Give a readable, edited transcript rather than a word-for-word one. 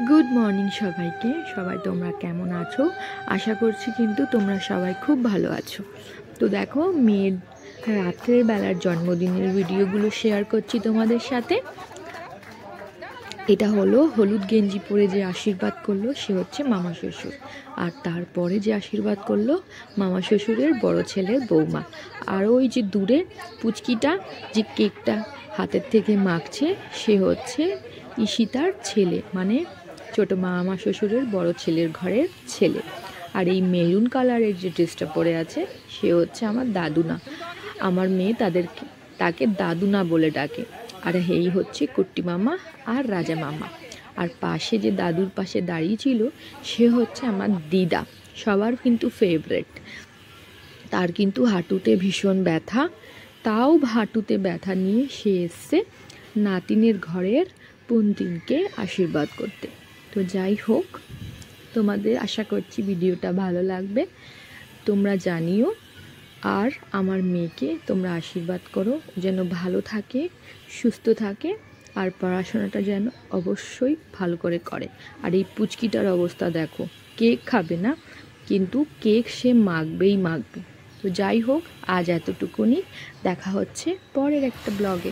Good morning সবাইকে। সবাই তোমরা কেমন আছো? আশা করছি কিন্তু তোমরা সবাই খুব ভালো আছো। তো দেখো, মেয়ের রাত্রের বেলার জন্মদিনের ভিডিওগুলো শেয়ার করছি তোমাদের সাথে। এটা হলো হলুদ গেঞ্জি পরে যে আশীর্বাদ করলো সে হচ্ছে মামা শ্বশুর, আর তারপরে যে আশীর্বাদ করলো মামা শ্বশুরের বড় ছেলের বৌমা। আর ওই যে দূরে পুচকিটা যে কেকটা হাতের থেকে মাখছে সে হচ্ছে ঈশিতার ছেলে, মানে ছোটো মামা শ্বশুরের বড় ছেলের ঘরের ছেলে। আর এই মেরুন কালারের যে ড্রেসটা পরে আছে সে হচ্ছে আমার দাদুনা। আমার মেয়ে তাকে দাদুনা বলে ডাকে। আর এই হচ্ছে কুট্টি মামা আর রাজা মামা। আর পাশে যে দাদুর পাশে দাঁড়িয়ে ছিল সে হচ্ছে আমার দিদা, সবার কিন্তু ফেভারেট। তার কিন্তু হাঁটুতে ভীষণ ব্যথা, তাও হাঁটুতে ব্যথা নিয়ে সে এসছে নাতিনের ঘরের পুন্তিনকে আশীর্বাদ করতে। তো যাই হোক, তোমাদের আশা করছি ভিডিওটা ভালো লাগবে, তোমরা জানিও। আর আমার মেয়েকে তোমরা আশীর্বাদ করো যেন ভালো থাকে, সুস্থ থাকে, আর পড়াশোনাটা যেন অবশ্যই ভালো করে করে। আর এই পুচকিটার অবস্থা দেখো, কেক খাবে না কিন্তু কেক সে মাখবেই মাখবে। তো যাই হোক, আজ এতটুকুনি, দেখা হচ্ছে পরের একটা ব্লগে।